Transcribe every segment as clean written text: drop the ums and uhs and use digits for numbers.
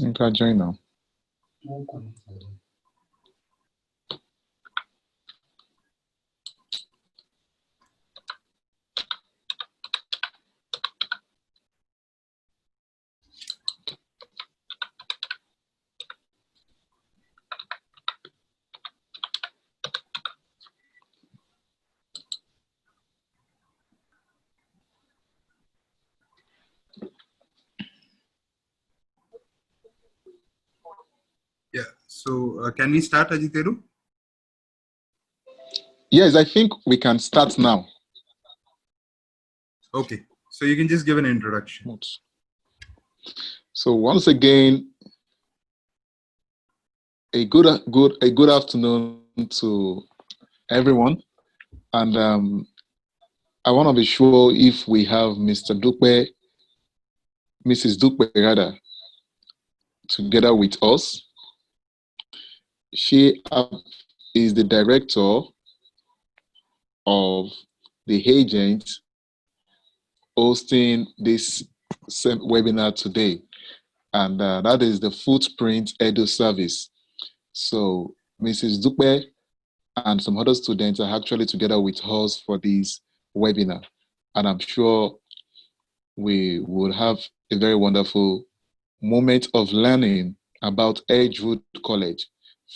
think I join now. Yeah, so can we start, Ajiteru? Yes, I think we can start now. Okay, so you can just give an introduction. So once again, a good afternoon to everyone, and I want to be sure if we have Mrs. Dupe rather, together with us. She is the director of the agent hosting this webinar today, and that is the Footprint Edu Service. So Mrs. Dupe and some other students are actually together with us for this webinar, and I'm sure we will have a very wonderful moment of learning about Edgewood College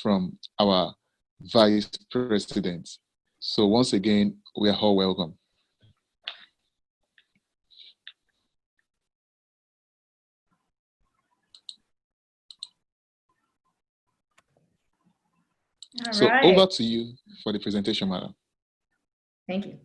from our Vice President. So once again, we are all welcome. All so right. over to you for the presentation, madam. Thank you.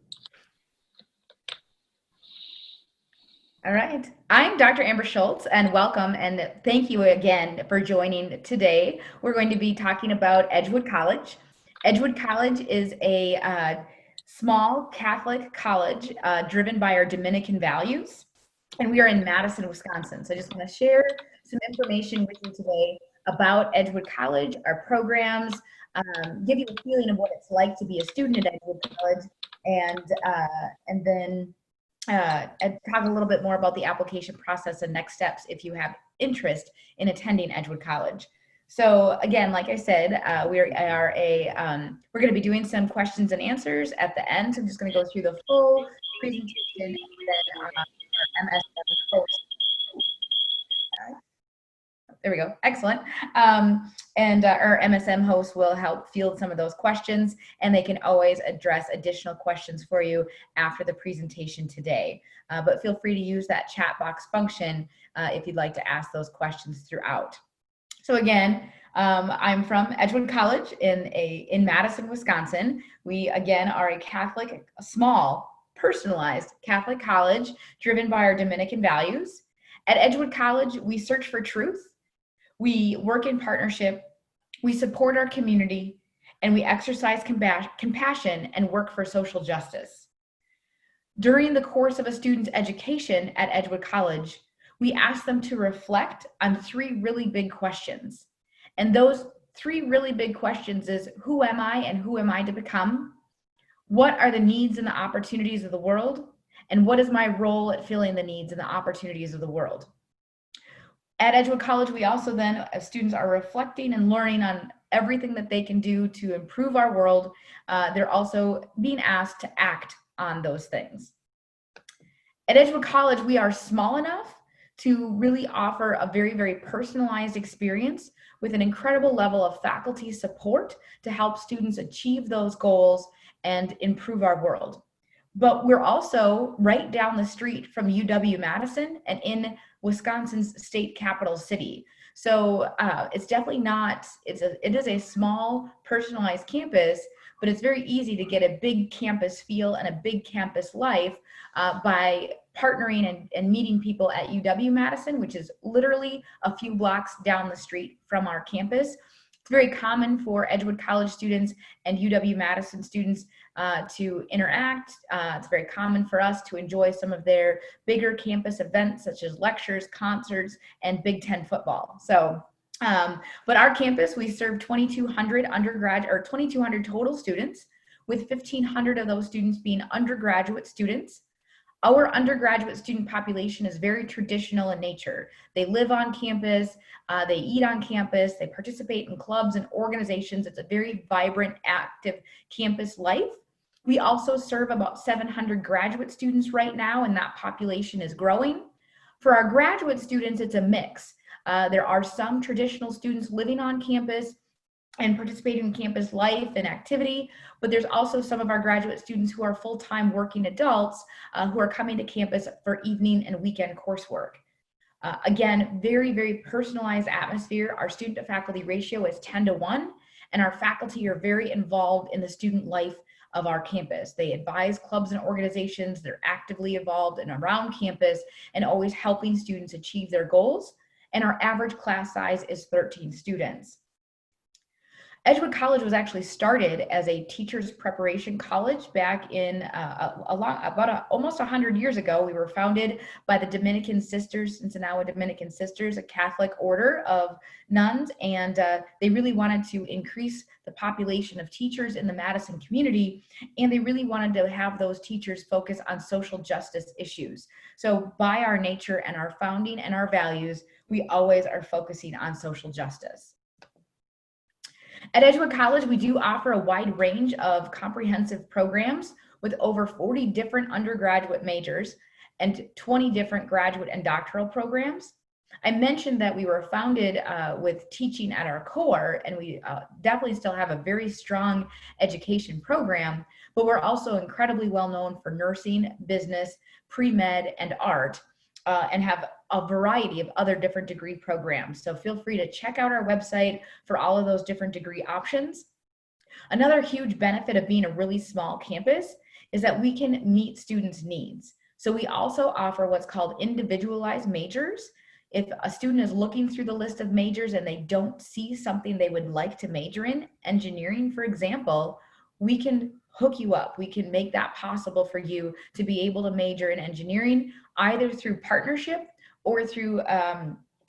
All right. I'm Dr. Amber Schultz, and welcome, and thank you again for joining today. We're going to be talking about Edgewood College. Edgewood College is a small Catholic college driven by our Dominican values, and we are in Madison, Wisconsin. So I just want to share some information with you today about Edgewood College, our programs, give you a feeling of what it's like to be a student at Edgewood College, and then and talk a little bit more about the application process and next steps if you have interest in attending Edgewood College. So again, like I said, we're going to be doing some questions and answers at the end. So I'm just going to go through the full presentation, and then our MSM host. There we go. Excellent. And our MSM host will help field some of those questions, and they can always address additional questions for you after the presentation today. But feel free to use that chat box function if you'd like to ask those questions throughout. So again, I'm from Edgewood College in Madison, Wisconsin. We again are a small, personalized Catholic college driven by our Dominican values. At Edgewood College, we search for truth. We work in partnership, we support our community, and we exercise compassion and work for social justice. During the course of a student's education at Edgewood College, we ask them to reflect on three really big questions. And those three really big questions is, who am I and who am I to become? What are the needs and the opportunities of the world? And what is my role at filling the needs and the opportunities of the world? At Edgewood College, we also then, as students are reflecting and learning on everything that they can do to improve our world, they're also being asked to act on those things. At Edgewood College, we are small enough to really offer a very, very personalized experience with an incredible level of faculty support to help students achieve those goals and improve our world. But we're also right down the street from UW-Madison and in Wisconsin's state capital city. So it's definitely not, it is a small personalized campus, but it's very easy to get a big campus feel and a big campus life by partnering and meeting people at UW-Madison, which is literally a few blocks down the street from our campus. It's very common for Edgewood College students and UW-Madison students to interact. It's very common for us to enjoy some of their bigger campus events, such as lectures, concerts, and Big Ten football. So, but our campus, we serve 2,200 undergrad or 2,200 total students, with 1,500 of those students being undergraduate students. Our undergraduate student population is very traditional in nature. They live on campus, they eat on campus, they participate in clubs and organizations. It's a very vibrant, active campus life. We also serve about 700 graduate students right now, and that population is growing. For our graduate students, it's a mix. There are some traditional students living on campus and participating in campus life and activity, but there's also some of our graduate students who are full-time working adults who are coming to campus for evening and weekend coursework. Again, very, very personalized atmosphere. Our student to faculty ratio is 10-1, and our faculty are very involved in the student life of our campus. They advise clubs and organizations. They're actively involved and around campus and always helping students achieve their goals. And our average class size is 13 students. Edgewood College was actually started as a teacher's preparation college back in almost 100 years ago. We were founded by the Dominican Sisters, Cincinnati Dominican Sisters, a Catholic order of nuns, and they really wanted to increase the population of teachers in the Madison community, and they really wanted to have those teachers focus on social justice issues. So by our nature and our founding and our values, we always are focusing on social justice. At Edgewood College, we do offer a wide range of comprehensive programs with over 40 different undergraduate majors and 20 different graduate and doctoral programs. I mentioned that we were founded with teaching at our core, and we definitely still have a very strong education program, but we're also incredibly well known for nursing, business, pre-med, and art, and have a variety of other different degree programs. So feel free to check out our website for all of those different degree options. Another huge benefit of being a really small campus is that we can meet students' needs. So we also offer what's called individualized majors. If a student is looking through the list of majors and they don't see something they would like to major in, engineering, for example, we can hook you up. We can make that possible for you to be able to major in engineering, either through partnership or through,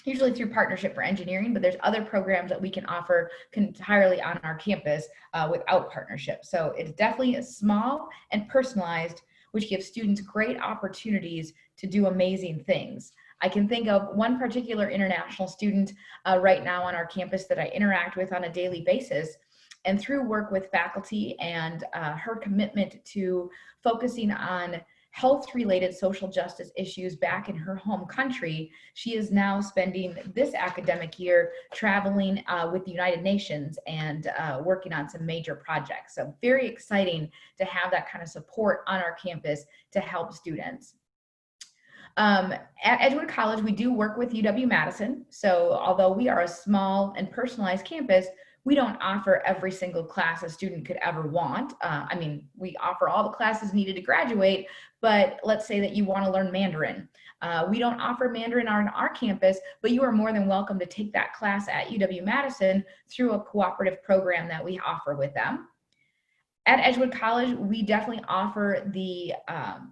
usually through partnership for engineering, but there's other programs that we can offer entirely on our campus without partnership. So it's definitely small and personalized, which gives students great opportunities to do amazing things. I can think of one particular international student right now on our campus that I interact with on a daily basis. And through work with faculty and her commitment to focusing on health-related social justice issues back in her home country, she is now spending this academic year traveling with the United Nations and working on some major projects. So very exciting to have that kind of support on our campus to help students. At Edgewood College, we do work with UW-Madison. So although we are a small and personalized campus, we don't offer every single class a student could ever want. I mean, we offer all the classes needed to graduate, but let's say that you want to learn Mandarin. We don't offer Mandarin on our campus, but you are more than welcome to take that class at UW-Madison through a cooperative program that we offer with them. At Edgewood College, we definitely offer the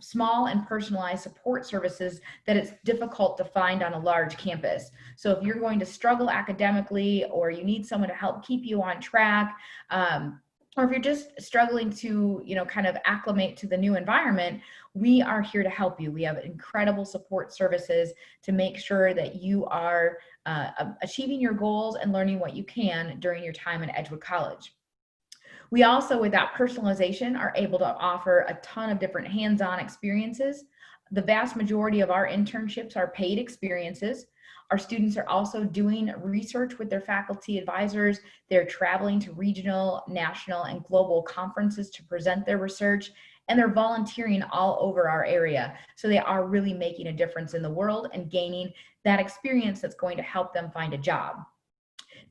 small and personalized support services that it's difficult to find on a large campus. So if you're going to struggle academically, or you need someone to help keep you on track, or if you're just struggling to, kind of acclimate to the new environment, we are here to help you. We have incredible support services to make sure that you are achieving your goals and learning what you can during your time at Edgewood College. We also, with that personalization, are able to offer a ton of different hands-on experiences. The vast majority of our internships are paid experiences. Our students are also doing research with their faculty advisors. They're traveling to regional, national, and global conferences to present their research, and they're volunteering all over our area. So they are really making a difference in the world and gaining that experience that's going to help them find a job.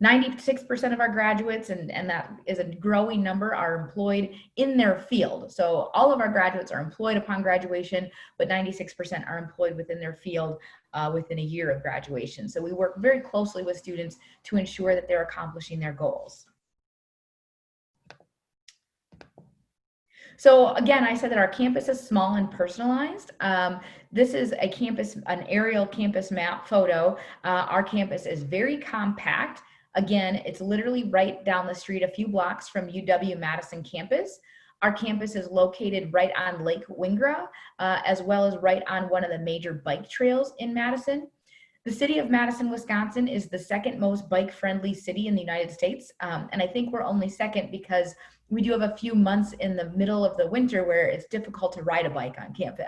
96% of our graduates, and that is a growing number, are employed in their field. So all of our graduates are employed upon graduation, but 96% are employed within their field within a year of graduation. So we work very closely with students to ensure that they're accomplishing their goals. So again, I said that our campus is small and personalized. This is a campus, an aerial campus map photo. Our campus is very compact. Again, it's literally right down the street, a few blocks from UW-Madison campus. Our campus is located right on Lake Wingra, as well as right on one of the major bike trails in Madison. The city of Madison, Wisconsin is the second most bike-friendly city in the United States. And I think we're only second because we do have a few months in the middle of the winter where it's difficult to ride a bike on campus,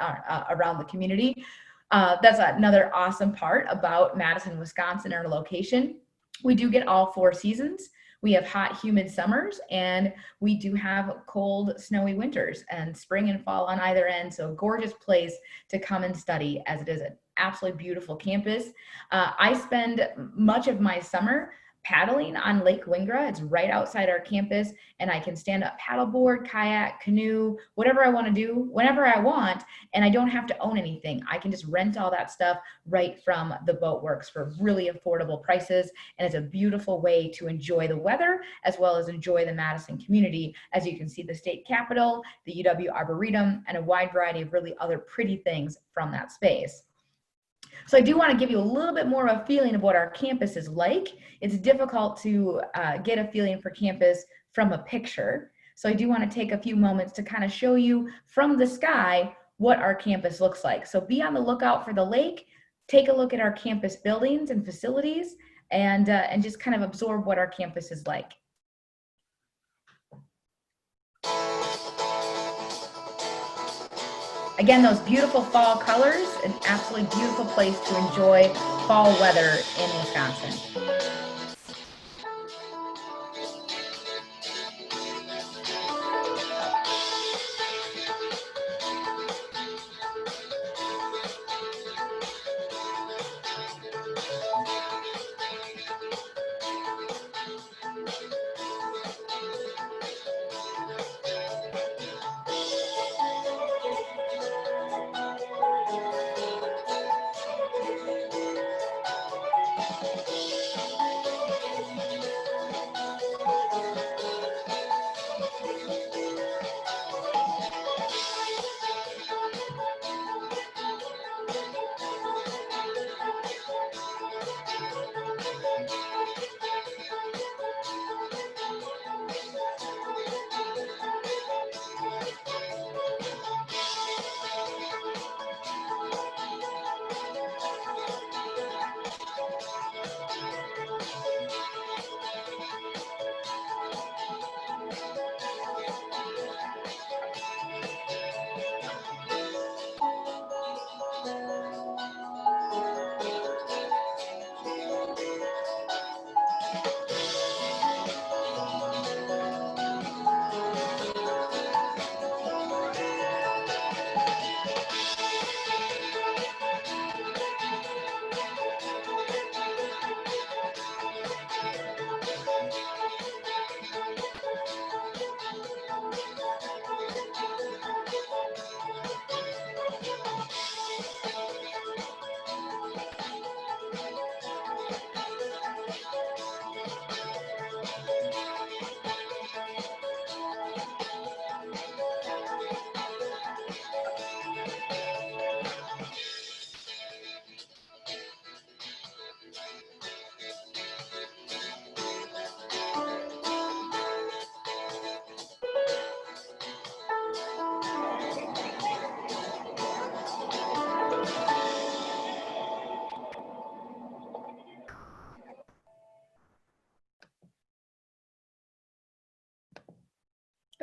around the community. That's another awesome part about Madison, Wisconsin, our location. We do get all 4 seasons. We have hot, humid summers, and we do have cold, snowy winters and spring and fall on either end. So a gorgeous place to come and study, as it is an absolutely beautiful campus. I spend much of my summer paddling on Lake Wingra. It's right outside our campus, and I can stand up paddleboard, kayak, canoe, whatever I want to do, whenever I want, and I don't have to own anything. I can just rent all that stuff right from the Boat Works for really affordable prices, and it's a beautiful way to enjoy the weather as well as enjoy the Madison community. As you can see, the state capitol, the UW Arboretum, and a wide variety of really other pretty things from that space. So I do want to give you a little bit more of a feeling of what our campus is like. It's difficult to get a feeling for campus from a picture. So I do want to take a few moments to kind of show you from the sky what our campus looks like. So be on the lookout for the lake, take a look at our campus buildings and facilities, and just kind of absorb what our campus is like. Again, those beautiful fall colors, an absolutely beautiful place to enjoy fall weather in Wisconsin.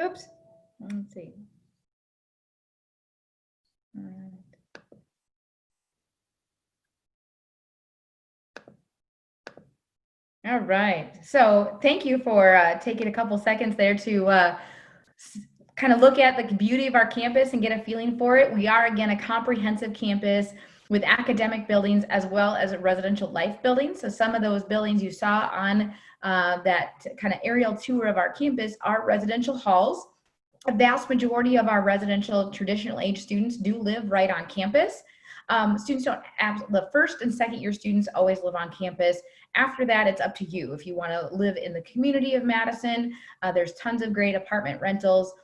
Oops, let's see. All right, so thank you for taking a couple seconds there to kind of look at the beauty of our campus and get a feeling for it. We are, again, a comprehensive campus with academic buildings as well as a residential life building. So some of those buildings you saw on that kind of aerial tour of our campus are residential halls. A vast majority of our residential traditional age students do live right on campus. Students don't, the first and second year students always live on campus. After that, it's up to you. If you want to live in the community of Madison, there's tons of great apartment rentals.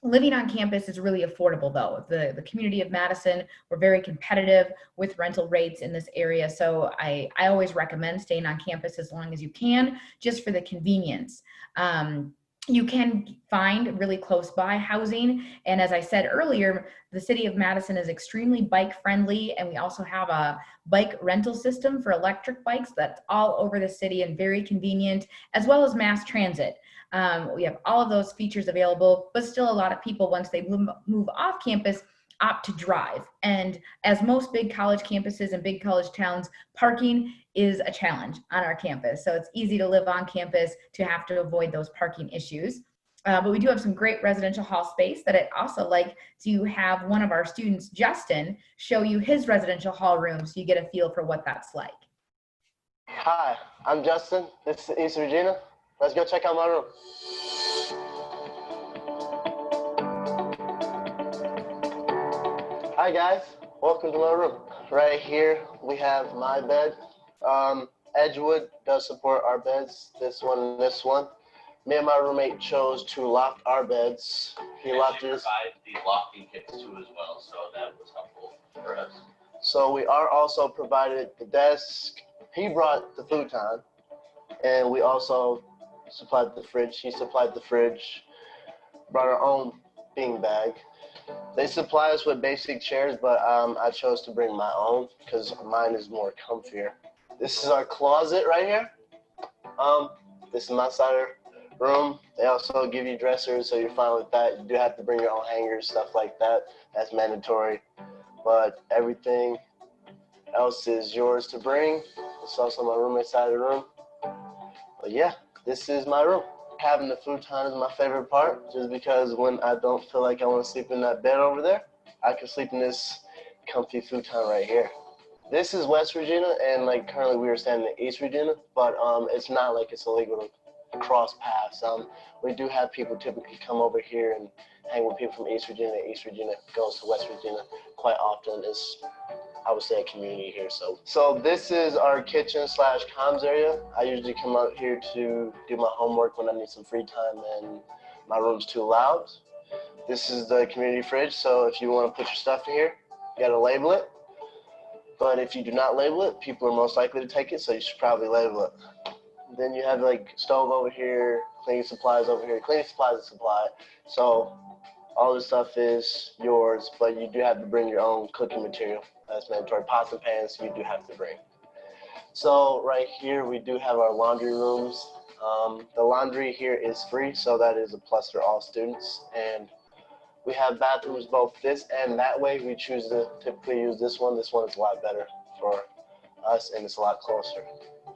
Living on campus is really affordable though. The community of Madison, we're very competitive with rental rates in this area. So I always recommend staying on campus as long as you can, just for the convenience. You can find really close by housing. And as I said earlier, the city of Madison is extremely bike friendly. And we also have a bike rental system for electric bikes that's all over the city and very convenient, as well as mass transit. We have all of those features available, but still a lot of people, once they move off campus, opt to drive. And as most big college campuses and big college towns, parking is a challenge on our campus. So it's easy to live on campus to have to avoid those parking issues. But we do have some great residential hall space that I'd also like to have one of our students, Justin, show you his residential hall room so you get a feel for what that's like. Hi, I'm Justin. This is East Regina. Let's go check out my room. Hi guys, welcome to my room. Right here we have my bed. Edgewood does support our beds, this one and this one. Me and my roommate chose to lock our beds. He locked his. The locking kits too as well, so that was helpful for us. So we are also provided the desk. He brought the futon, and we also supplied the fridge. He supplied the fridge, brought our own bean bag. They supply us with basic chairs, but I chose to bring my own because mine is more comfier. This is our closet right here. This is my side of the room. They also give you dressers, so you're fine with that. You do have to bring your own hangers, stuff like that. That's mandatory. But everything else is yours to bring. It's also my roommate's side of the room. But yeah, this is my room. Having the futon is my favorite part, just because when I don't feel like I want to sleep in that bed over there, I can sleep in this comfy futon right here. This is West Regina, and like currently we are standing in East Regina, but it's not like it's illegal to cross paths. We do have people typically come over here and hang with people from East Regina. East Regina goes to West Regina quite often. It's, I would say, a community here. So this is our kitchen / comms area. I usually come out here to do my homework when I need some free time and my room's too loud. This is the community fridge, so if you want to put your stuff in here, you gotta label it. But if you do not label it, people are most likely to take it, so you should probably label it. Then you have like stove over here, cleaning supplies over here. Cleaning supplies is supply. So all this stuff is yours, but you do have to bring your own cooking material. That's mandatory. Pots and pans you do have to bring. So right here we do have our laundry rooms. The laundry here is free, so that is a plus for all students. And we have bathrooms both this and that way. We choose to typically use this one. This one is a lot better for us and it's a lot closer.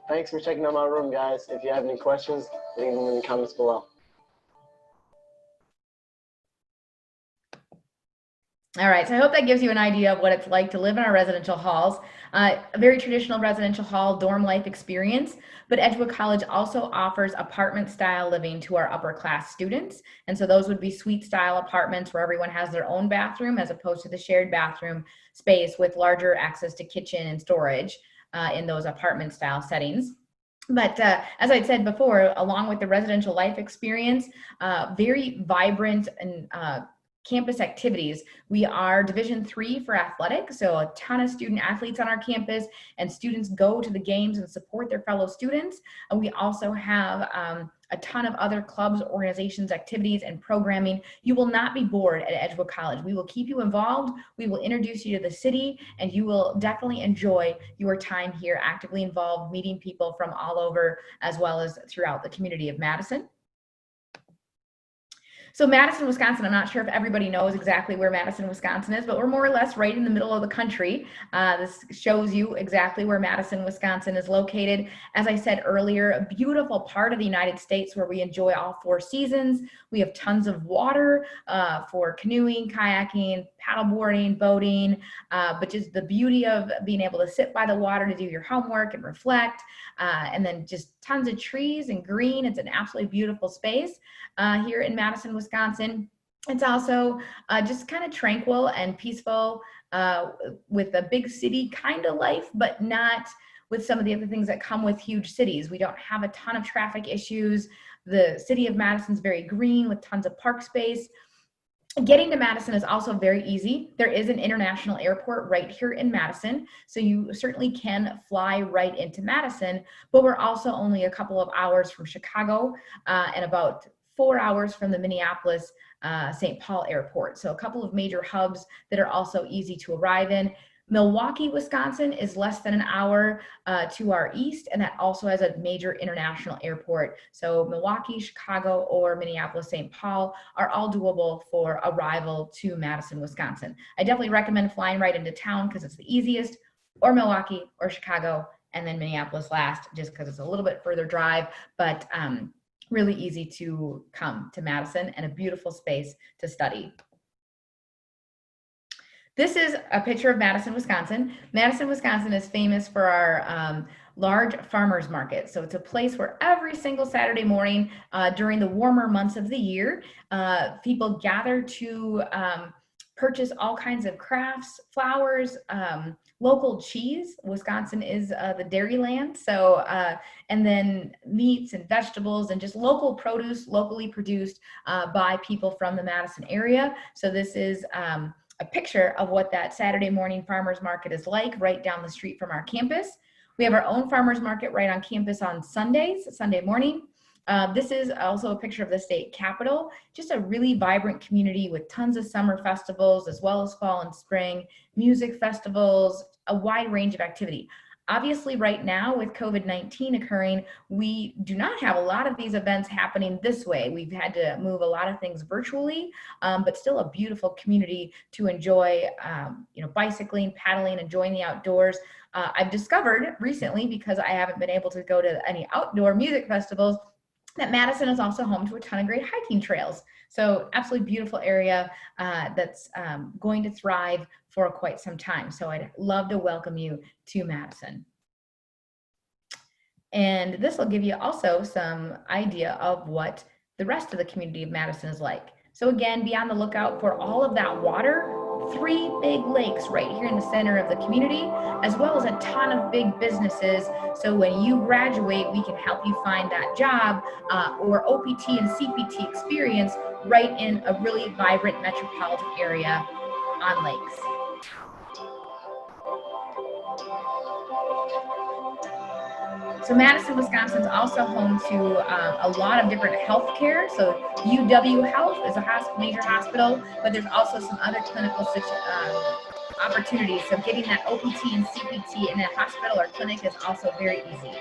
Thanks for checking out my room, guys. If you have any questions, leave them in the comments below. All right, so I hope that gives you an idea of what it's like to live in our residential halls. A very traditional residential hall dorm life experience, but Edgewood College also offers apartment style living to our upper class students. And so those would be suite style apartments where everyone has their own bathroom as opposed to the shared bathroom space with larger access to kitchen and storage in those apartment style settings. But as I said before, along with the residential life experience, very vibrant and campus activities. We are Division III for athletics, so a ton of student athletes on our campus, and students go to the games and support their fellow students. And we also have a ton of other clubs, organizations, activities, and programming. You will not be bored at Edgewood College. We will keep you involved. We will introduce you to the city, and you will definitely enjoy your time here, actively involved, meeting people from all over, as well as throughout the community of Madison. So Madison, Wisconsin, I'm not sure if everybody knows exactly where Madison, Wisconsin is, but we're more or less right in the middle of the country. This shows you exactly where Madison, Wisconsin is located. As I said earlier, a beautiful part of the United States where we enjoy all 4 seasons. We have tons of water for canoeing, kayaking, paddleboarding, boating, but just the beauty of being able to sit by the water to do your homework and reflect, and then just tons of trees and green. It's an absolutely beautiful space here in Madison, Wisconsin. It's also just kind of tranquil and peaceful with a big city kind of life, but not with some of the other things that come with huge cities. We don't have a ton of traffic issues. The city of Madison is very green with tons of park space. Getting to Madison is also very easy. There is an international airport right here in Madison, so you certainly can fly right into Madison, but we're also only a couple of hours from Chicago and about 4 hours from the Minneapolis St. Paul airport. So a couple of major hubs that are also easy to arrive in. Milwaukee, Wisconsin is less than an hour to our east, and that also has a major international airport. So Milwaukee, Chicago, or Minneapolis, St. Paul are all doable for arrival to Madison, Wisconsin. I definitely recommend flying right into town because it's the easiest, or Milwaukee or Chicago, and then Minneapolis last, just because it's a little bit further drive, but really easy to come to Madison and a beautiful space to study. This is a picture of Madison, Wisconsin. Madison, Wisconsin is famous for our large farmers market. So it's a place where every single Saturday morning during the warmer months of the year, people gather to purchase all kinds of crafts, flowers, local cheese. Wisconsin is the dairy land. So, and then meats and vegetables and just local produce, locally produced by people from the Madison area. So this is a picture of what that Saturday morning farmers market is like right down the street from our campus. We have our own farmers market right on campus on Sundays, Sunday morning. This is also a picture of the state capitol, just a really vibrant community with tons of summer festivals as well as fall and spring, music festivals, a wide range of activity. Obviously, right now with COVID-19 occurring, we do not have a lot of these events happening this way. We've had to move a lot of things virtually, but still a beautiful community to enjoy, bicycling, paddling, enjoying the outdoors. I've discovered recently, because I haven't been able to go to any outdoor music festivals, that Madison is also home to a ton of great hiking trails. So absolutely beautiful area that's going to thrive for quite some time. So I'd love to welcome you to Madison. And this will give you also some idea of what the rest of the community of Madison is like. So again, be on the lookout for all of that water, 3 big lakes right here in the center of the community, as well as a ton of big businesses. So when you graduate, we can help you find that job or OPT and CPT experience right in a really vibrant metropolitan area on lakes. So Madison, Wisconsin is also home to a lot of different healthcare. So UW Health is a major hospital, but there's also some other clinical opportunities. So getting that OPT and CPT in a hospital or clinic is also very easy.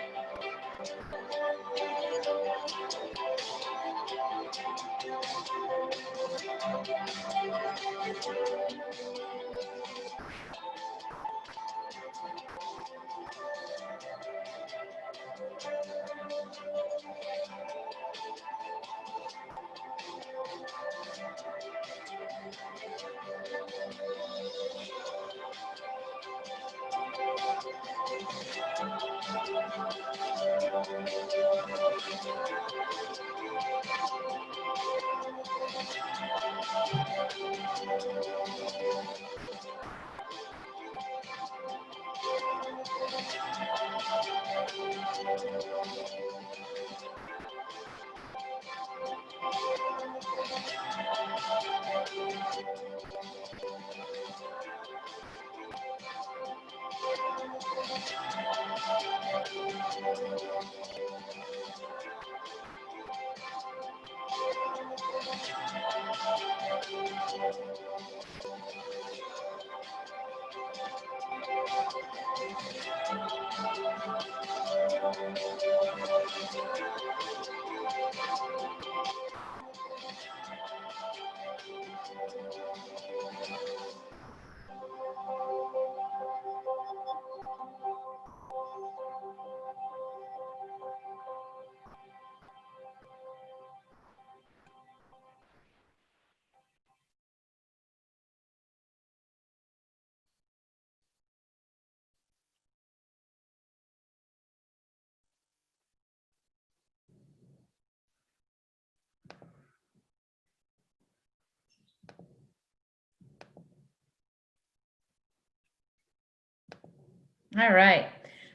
All right.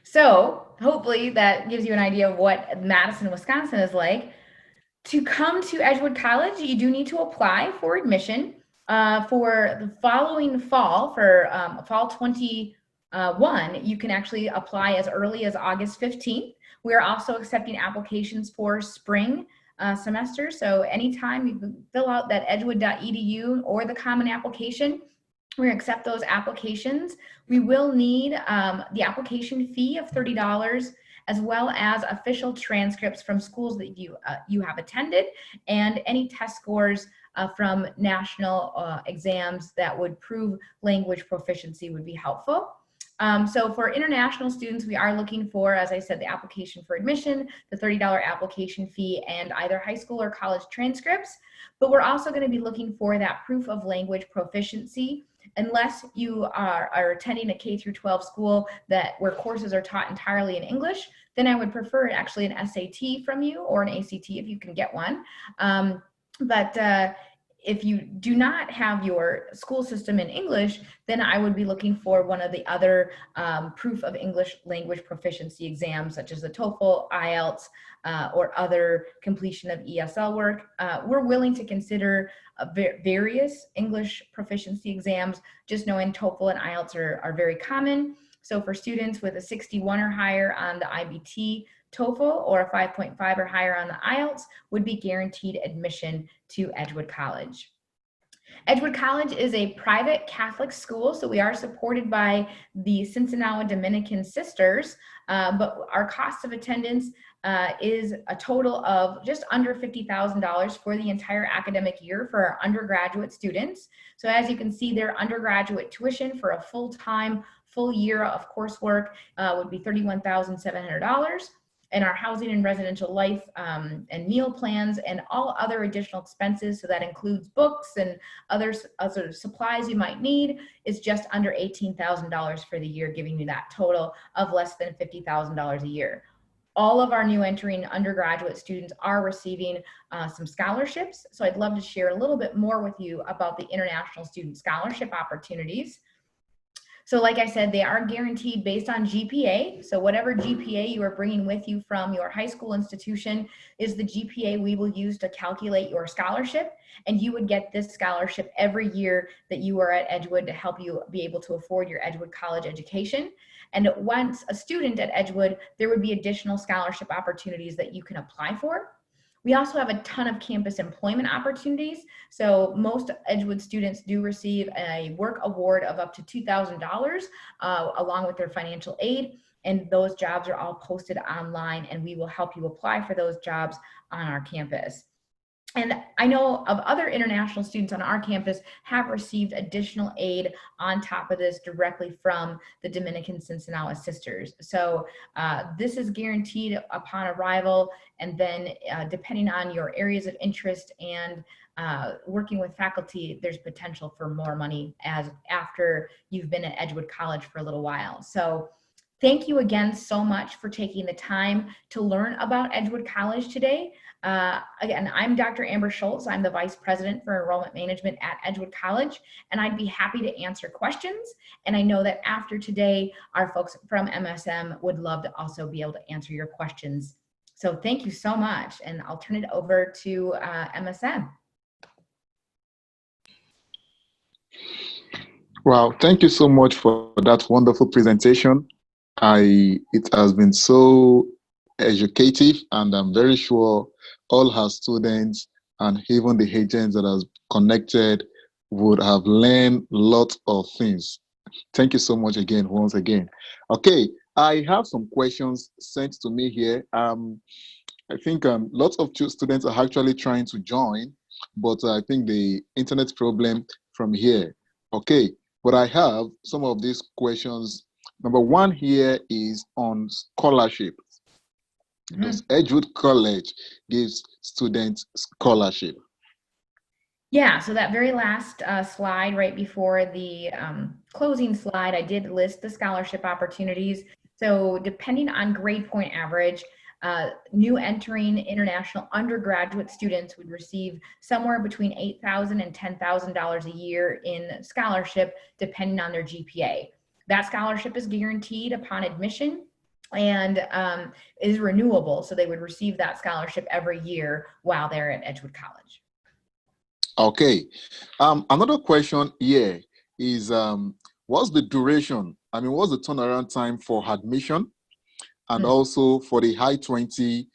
So hopefully that gives you an idea of what Madison, Wisconsin is like. To come to Edgewood College, you do need to apply for admission for the following fall, for fall 21. You can actually apply as early as August 15th. We are also accepting applications for spring semester. So anytime you can fill out that edgewood.edu or the common application, we're going to accept those applications. We will need the application fee of $30, as well as official transcripts from schools that you have attended, and any test scores from national exams that would prove language proficiency would be helpful. So for international students, we are looking for, as I said, the application for admission, the $30 application fee, and either high school or college transcripts. But we're also going to be looking for that proof of language proficiency. Unless you are attending a K through 12 school where courses are taught entirely in English, then I would prefer actually an SAT from you, or an ACT if you can get one. If you do not have your school system in English, then I would be looking for one of the other proof of English language proficiency exams, such as the TOEFL, IELTS, or other completion of ESL work. We're willing to consider various English proficiency exams, just knowing TOEFL and IELTS are very common. So for students with a 61 or higher on the IBT TOEFL, or a 5.5 or higher on the IELTS, would be guaranteed admission to Edgewood College. Edgewood College is a private Catholic school, so we are supported by the Sinsinawa Dominican Sisters, but our cost of attendance is a total of just under $50,000 for the entire academic year for our undergraduate students. So as you can see, their undergraduate tuition for a full year of coursework would be $31,700. And our housing and residential life and meal plans and all other additional expenses, so that includes books and other supplies you might need, is just under $18,000 for the year, giving you that total of less than $50,000 a year. All of our new entering undergraduate students are receiving some scholarships. So I'd love to share a little bit more with you about the international student scholarship opportunities. So like I said, they are guaranteed based on GPA. So whatever GPA you are bringing with you from your high school institution is the GPA we will use to calculate your scholarship. And you would get this scholarship every year that you are at Edgewood to help you be able to afford your Edgewood College education. And once a student at Edgewood, there would be additional scholarship opportunities that you can apply for. We also have a ton of campus employment opportunities. So most Edgewood students do receive a work award of up to $2,000 along with their financial aid. And those jobs are all posted online, and we will help you apply for those jobs on our campus. And I know of other international students on our campus have received additional aid on top of this directly from the Dominican Sinsinawa Sisters. So this is guaranteed upon arrival, and then depending on your areas of interest and working with faculty, there's potential for more money after you've been at Edgewood College for a little while. So thank you again so much for taking the time to learn about Edgewood College today. Again, I'm Dr. Amber Schultz. I'm the Vice President for Enrollment Management at Edgewood College, and I'd be happy to answer questions. And I know that after today, our folks from MSM would love to also be able to answer your questions. So thank you so much, and I'll turn it over to MSM. Wow, thank you so much for that wonderful presentation. It has been so educative, and I'm very sure all our students and even the agents that have connected would have learned lots of things. Thank you so much again, once again. Okay, I have some questions sent to me here. I think lots of students are actually trying to join, but I think the internet problem from here. Okay, but I have some of these questions. Number one here is on scholarship. Does Edgewood College gives students scholarship? Yeah, so that very last slide right before the closing slide, I did list the scholarship opportunities. So depending on grade point average, new entering international undergraduate students would receive somewhere between $8,000 and $10,000 a year in scholarship, depending on their GPA. That scholarship is guaranteed upon admission and is renewable. So they would receive that scholarship every year while they're at Edgewood College. Okay. Another question here is, what's the duration? I mean, what's the turnaround time for admission? And also for the high 20,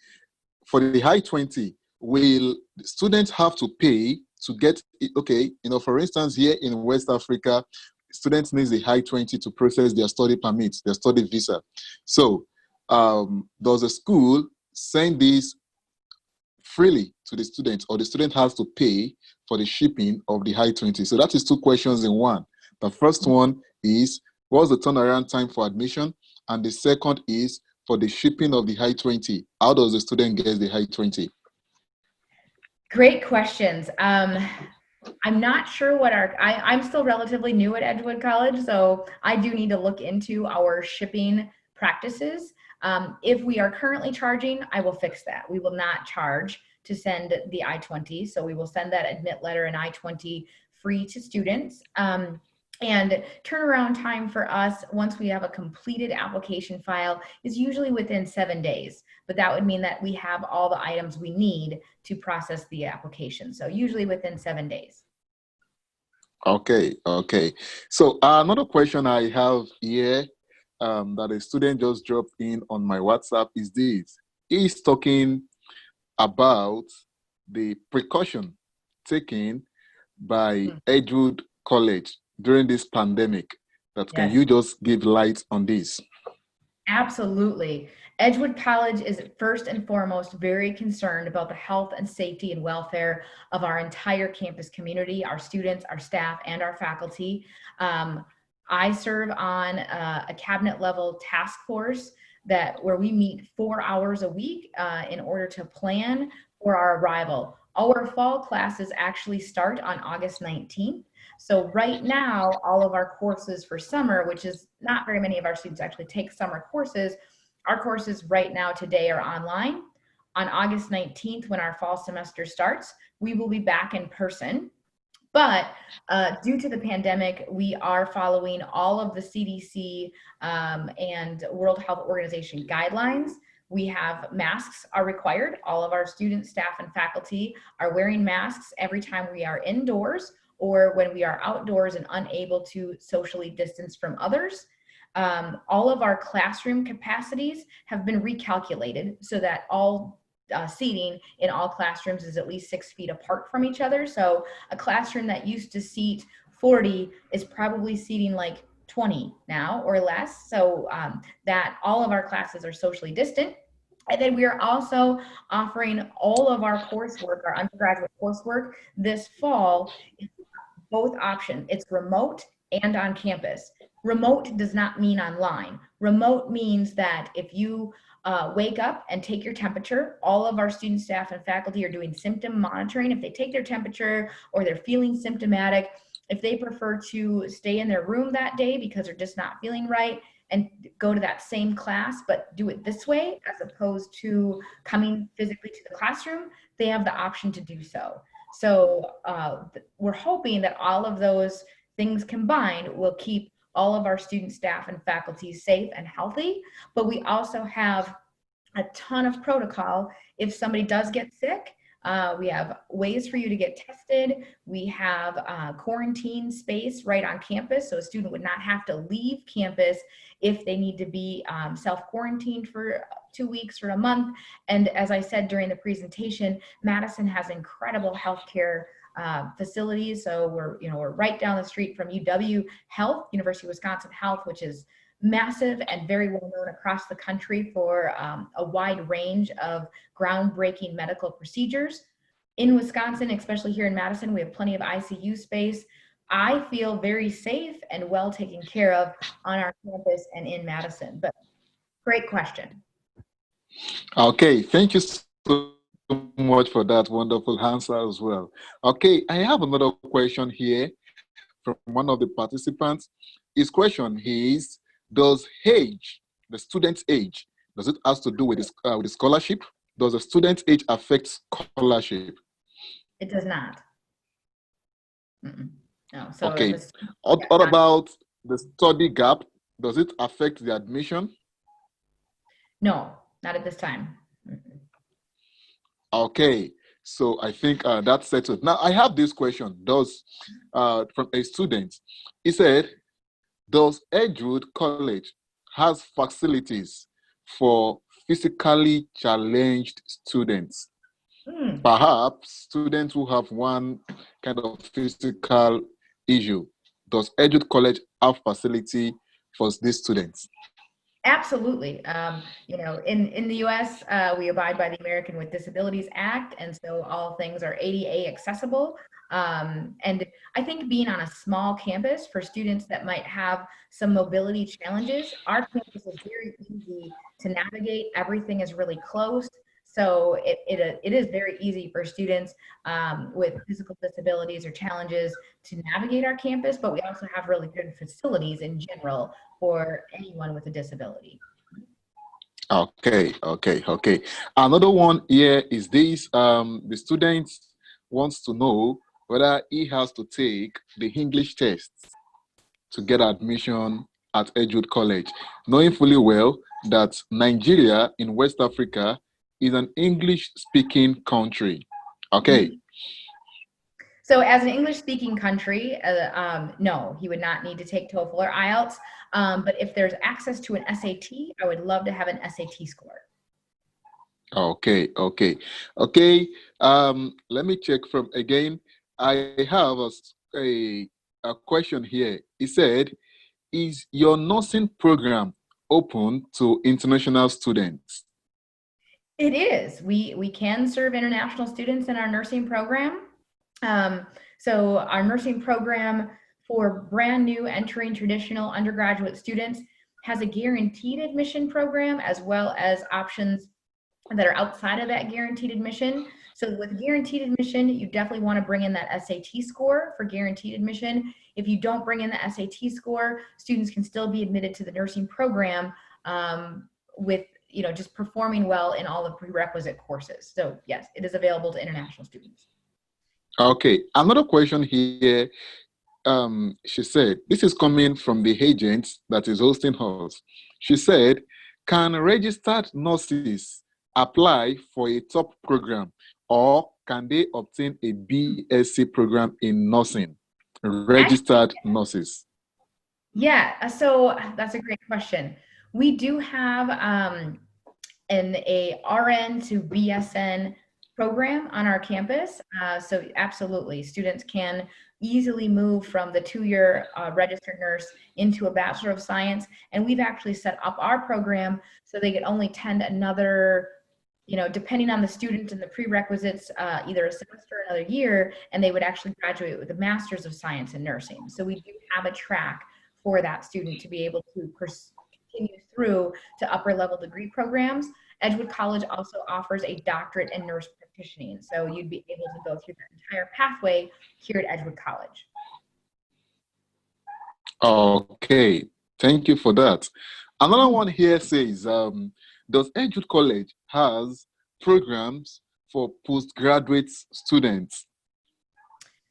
will students have to pay to get it? Okay, for instance, here in West Africa, students need the I-20 to process their study permits, their study visa. So does the school send this freely to the student, or the student has to pay for the shipping of the I-20? So that is two questions in one. The first one is, what's the turnaround time for admission? And the second is, for the shipping of the I-20, how does the student get the I-20? Great questions. I'm not sure what I'm still relatively new at Edgewood College, so I do need to look into our shipping practices. If we are currently charging, I will fix that. We will not charge to send the I-20, so we will send that admit letter and I-20 free to students. And turnaround time for us, once we have a completed application file, is usually within 7 days. But that would mean that we have all the items we need to process the application. So usually within 7 days. Okay. So another question I have here that a student just dropped in on my WhatsApp is this. He's talking about the precaution taken by Edgewood College during this pandemic. Can you just give light on this? Absolutely. Edgewood College is first and foremost very concerned about the health and safety and welfare of our entire campus community, our students, our staff, and our faculty. I serve on a cabinet level task force where we meet 4 hours a week in order to plan for our arrival. Our fall classes actually start on August 19th. So right now, all of our courses for summer, which is not very many of our students actually take summer courses, our courses right now today are online. On August 19th, when our fall semester starts, we will be back in person. But due to the pandemic, we are following all of the CDC and World Health Organization guidelines. We have masks are required. All of our students, staff, and faculty are wearing masks every time we are indoors or when we are outdoors and unable to socially distance from others. All of our classroom capacities have been recalculated so that all seating in all classrooms is at least 6 feet apart from each other. So a classroom that used to seat 40 is probably seating like 20 now or less. So that all of our classes are socially distant. And then we are also offering all of our coursework, our undergraduate coursework this fall, both options. It's remote and on campus. Remote does not mean online. Remote means that if you wake up and take your temperature, all of our student, staff, and faculty are doing symptom monitoring. If they take their temperature or they're feeling symptomatic, if they prefer to stay in their room that day because they're just not feeling right and go to that same class, but do it this way as opposed to coming physically to the classroom, they have the option to do so. So we're hoping that all of those things combined will keep all of our student, staff, and faculty safe and healthy, but we also have a ton of protocol. If somebody does get sick, we have ways for you to get tested. We have quarantine space right on campus, so a student would not have to leave campus if they need to be self-quarantined for 2 weeks or a month. And as I said during the presentation, Madison has incredible healthcare facilities. So we're right down the street from UW Health, University of Wisconsin Health, which is massive and very well known across the country for a wide range of groundbreaking medical procedures. In Wisconsin, especially here in Madison, we have plenty of ICU space. I feel very safe and well taken care of on our campus and in Madison. But great question. Okay, thank you so much for that wonderful answer as well. Okay, I have another question here from one of the participants. His question is, does age, the student's age, does it have to do with the scholarship? Does the student's age affect scholarship? It does not. No. So okay. What about the study gap? Does it affect the admission? No, not at this time. Okay, so I think that's settled. Now I have this question. From a student, he said, does Edgewood College has facilities for physically challenged students? Hmm. Perhaps students who have one kind of physical issue. Does Edgewood College have facility for these students? Absolutely. In the U.S., we abide by the American with Disabilities Act, and so all things are ADA accessible. And I think being on a small campus for students that might have some mobility challenges, our campus is very easy to navigate. Everything is really close. So it is very easy for students with physical disabilities or challenges to navigate our campus, but we also have really good facilities in general for anyone with a disability. Okay. Another one here is this. The student wants to know whether he has to take the English test to get admission at Edgewood College, knowing fully well that Nigeria in West Africa is an English-speaking country. Okay. So as an English-speaking country, no, he would not need to take TOEFL or IELTS. But if there's access to an SAT, I would love to have an SAT score. Okay. Let me check from again. I have a question here. He said, is your nursing program open to international students? It is. We can serve international students in our nursing program. So our nursing program for brand new entering traditional undergraduate students has a guaranteed admission program as well as options that are outside of that guaranteed admission. So with guaranteed admission, you definitely want to bring in that SAT score for guaranteed admission. If you don't bring in the SAT score, students can still be admitted to the nursing program with just performing well in all the prerequisite courses. So yes, it is available to international students. Okay, another question here. She said, this is coming from the agent that is hosting us. She said, can registered nurses apply for a top program, or can they obtain a BSc program in nursing? Registered nurses. Yeah, so that's a great question. We do have an RN to BSN program on our campus. So absolutely, students can easily move from the 2-year registered nurse into a Bachelor of Science. And we've actually set up our program so they could only attend another, depending on the student and the prerequisites, either a semester or another year, and they would actually graduate with a Master's of Science in Nursing. So we do have a track for that student to be able to continue through to upper level degree programs. Edgewood College also offers a doctorate in nurse practitioning. So you'd be able to go through that entire pathway here at Edgewood College. Okay, thank you for that. Another one here says, does Edgewood College has programs for postgraduate students?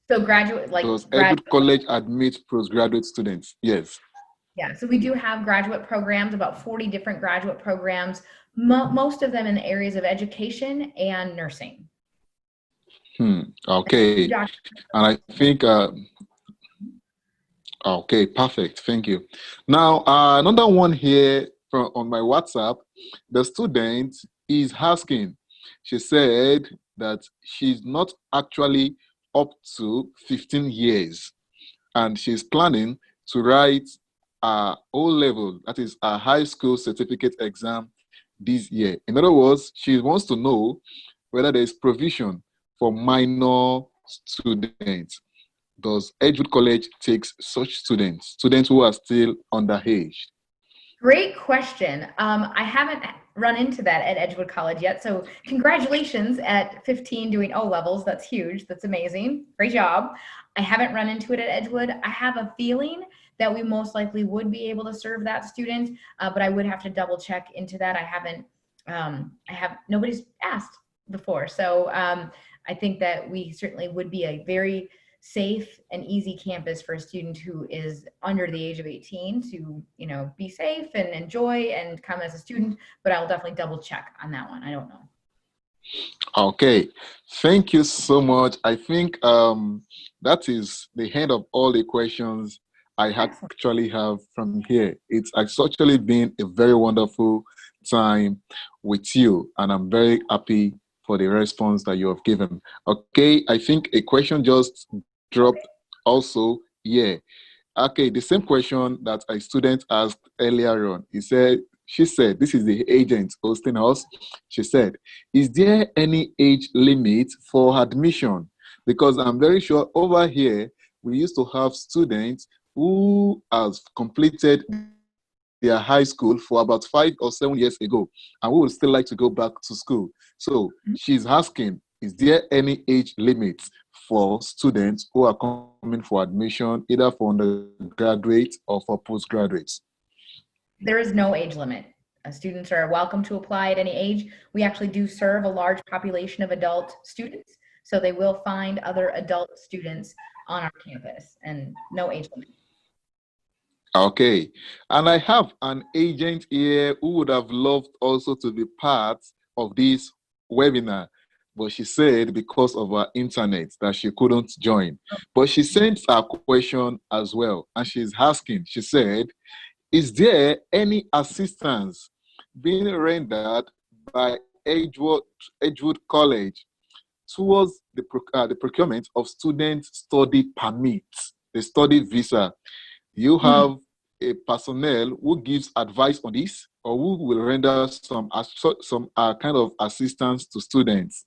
So graduate, like does Edgewood College admit postgraduate students? Yes. Yeah, so we do have graduate programs, about 40 different graduate programs, most of them in the areas of education and nursing. Okay, and I think, okay, perfect, thank you. Now, another one here on my WhatsApp, the student is asking, she said that she's not actually up to 15 years, and she's planning to write O-level, that is a high school certificate exam this year. In other words, she wants to know whether there is provision for minor students. Does Edgewood College takes such students who are still underage? Great question. I haven't run into that at Edgewood College yet. So congratulations at 15 doing O-levels. That's huge. That's amazing. Great job. I haven't run into it at Edgewood. I have a feeling that we most likely would be able to serve that student, but I would have to double check into that. Nobody's asked before. So I think that we certainly would be a very safe and easy campus for a student who is under the age of 18 to, be safe and enjoy and come as a student, but I'll definitely double check on that one. I don't know. Okay, thank you so much. I think that is the end of all the questions I actually have from here. It's actually been a very wonderful time with you, and I'm very happy for the response that you have given. Okay, I think a question just dropped also. Yeah. Okay, the same question that a student asked earlier on. She said, this is the agent hosting us. She said, is there any age limit for admission? Because I'm very sure over here, we used to have students who have completed their high school for about 5 or 7 years ago, and we would still like to go back to school. So she's asking, is there any age limit for students who are coming for admission, either for undergraduate or for postgraduates? There is no age limit. Students are welcome to apply at any age. We actually do serve a large population of adult students, so they will find other adult students on our campus, and no age limit. Okay, and I have an agent here who would have loved also to be part of this webinar, but she said because of her internet that she couldn't join. But she sent a question as well, and she's asking, she said, is there any assistance being rendered by Edgewood College towards the procurement of student study permits, the study visa? You have a personnel who gives advice on this, or who will render some kind of assistance to students?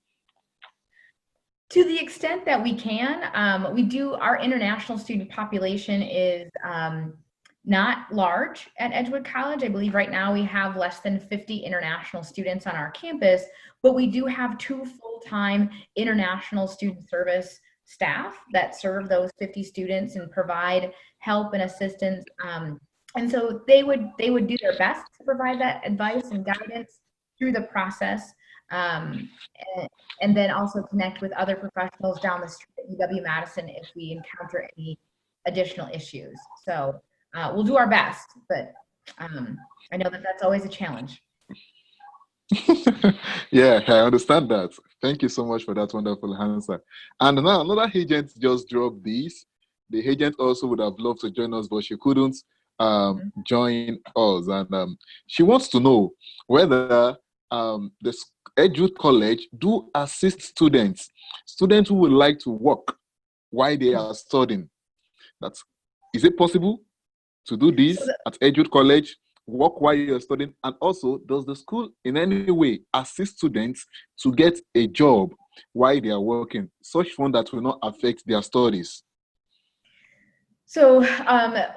To the extent that we can, we do. Our international student population is not large at Edgewood College. I believe right now we have less than 50 international students on our campus, but we do have 2 full-time international student service staff that serve those 50 students and provide help and assistance. And so they would do their best to provide that advice and guidance through the process. And then also connect with other professionals down the street at UW-Madison if we encounter any additional issues. So we'll do our best, but I know that that's always a challenge. Yeah, I understand that. Thank you so much for that wonderful answer. And now another agent just dropped this. The agent also would have loved to join us, but she couldn't join us. And she wants to know whether the Edgewood College do assist students who would like to work while they are studying. Is it possible to do this at Edgewood College, work while you're studying? And also, does the school in any way assist students to get a job while they are working, such one that will not affect their studies? So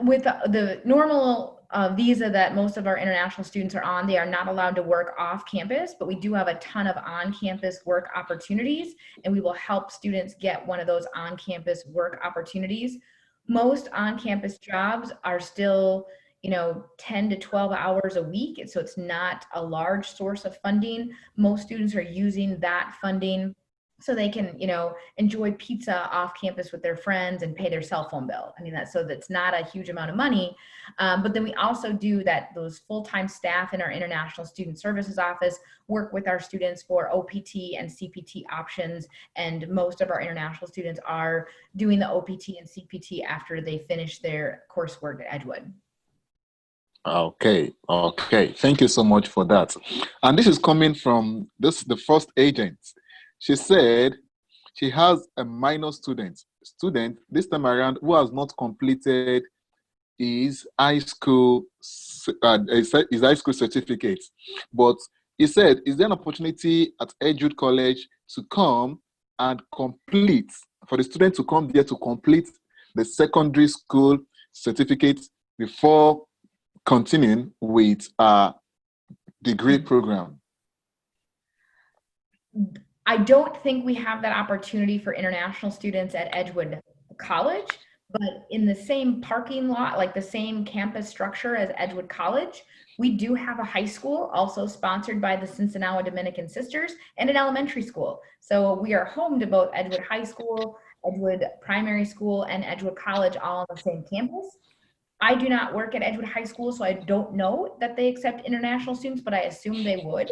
with the normal visa that most of our international students are on, they are not allowed to work off campus, but we do have a ton of on-campus work opportunities, and we will help students get one of those on-campus work opportunities. Most on-campus jobs are still, 10 to 12 hours a week. And so it's not a large source of funding. Most students are using that funding so they can, enjoy pizza off campus with their friends and pay their cell phone bill. I mean, that's not a huge amount of money. But then we also do those full-time staff in our International Student Services Office work with our students for OPT and CPT options. And most of our international students are doing the OPT and CPT after they finish their coursework at Edgewood. Okay. Thank you so much for that. And this is coming from the first agent. She said she has a minor student this time around who has not completed his high school certificate. But he said, is there an opportunity at Edgewood College to come and complete, for the student to come there to complete the secondary school certificate before continuing with a degree program? I don't think we have that opportunity for international students at Edgewood College, but in the same parking lot, like the same campus structure as Edgewood College, we do have a high school also sponsored by the Cincinnati Dominican Sisters and an elementary school. So we are home to both Edgewood High School, Edgewood Primary School, and Edgewood College all on the same campus. I do not work at Edgewood High School, so I don't know that they accept international students, but I assume they would.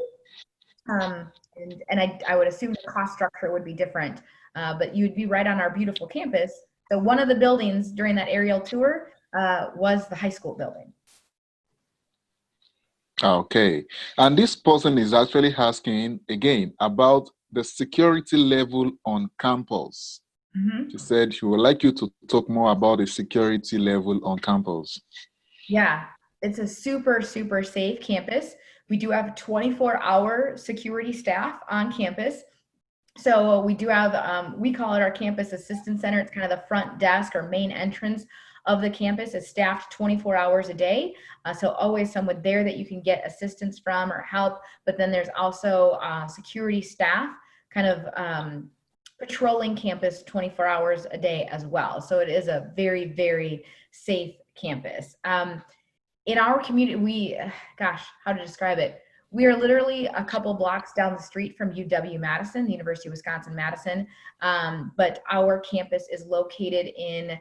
And I would assume the cost structure would be different, but you'd be right on our beautiful campus. So one of the buildings during that aerial tour was the high school building. Okay. And this person is actually asking again about the security level on campus. Mhm. She said she would like you to talk more about the security level on campus. Yeah, it's a super, super safe campus. We do have 24-hour security staff on campus. So we do have, we call it our campus assistance center. It's kind of the front desk or main entrance of the campus. Is staffed 24 hours a day. So always someone there that you can get assistance from or help. But then there's also security staff kind of patrolling campus 24 hours a day as well. So it is a very, very safe campus. In our community, gosh, how to describe it? We are literally a couple blocks down the street from UW-Madison, the University of Wisconsin-Madison, but our campus is located in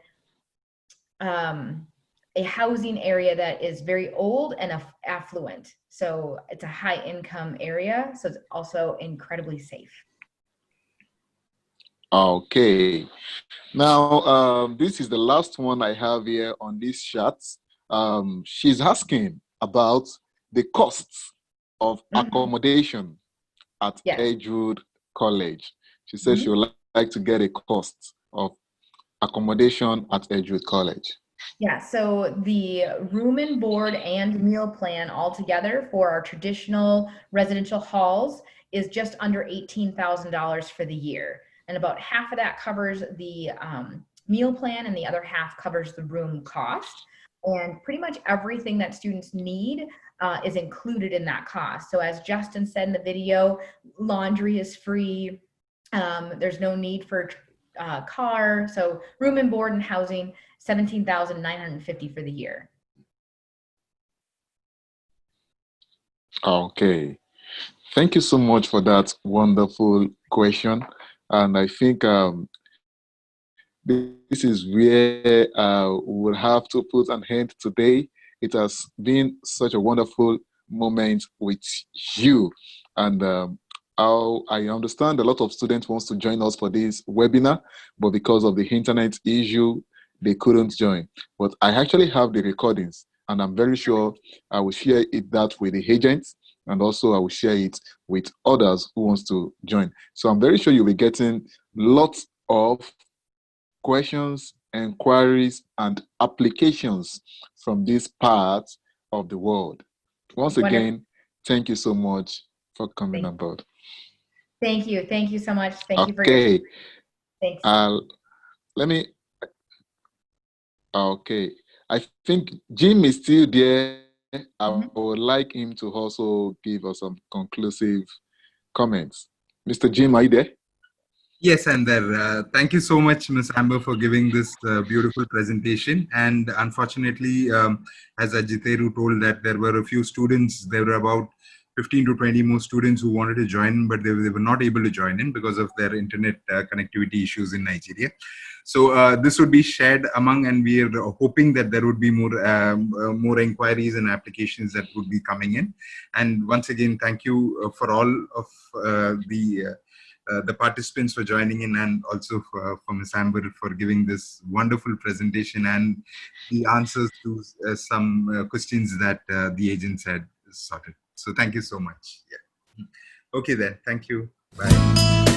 a housing area that is very old and affluent. So it's a high income area, so it's also incredibly safe. Okay. Now, this is the last one I have here on this chat. She's asking about the costs of accommodation at Yes. Edgewood College. She says Mhm. she would like to get a cost of accommodation at Edgewood College. Yeah, so the room and board and meal plan altogether for our traditional residential halls is just under $18,000 for the year. And about half of that covers the meal plan and the other half covers the room cost. And pretty much everything that students need is included in that cost. So as Justin said in the video, laundry is free. There's no need for car. So room and board and housing, $17,950 for the year. Okay. Thank you so much for that wonderful question. And I think this is where we'll have to put an end today. It has been such a wonderful moment with you. And I understand a lot of students wants to join us for this webinar, but because of the internet issue, they couldn't join. But I actually have the recordings, and I'm very sure I will share that with the agents, and also I will share it with others who wants to join. So I'm very sure you'll be getting lots of questions, inquiries, and applications from this part of the world. Once Wonderful. again, thank you so much for coming on board. Thank you. Thank you so much. Thank you for your Okay. thanks. Let me. Okay. I think Jim is still there. I would like him to also give us some conclusive comments. Mr. Jim, are you there? Yes, I'm there. Thank you so much, Ms. Amber, for giving this beautiful presentation. And unfortunately, as Ajiteru told, that there were a few students, there were about 15 to 20 more students who wanted to join, but they were not able to join in because of their internet connectivity issues in Nigeria. So this would be shared among, and we are hoping that there would be more inquiries and applications that would be coming in. And once again, thank you for all of the participants for joining in, and also for Ms. Amber for giving this wonderful presentation and the answers to some questions that the agents had sorted. So thank you so much. Yeah. Okay then, thank you. Bye.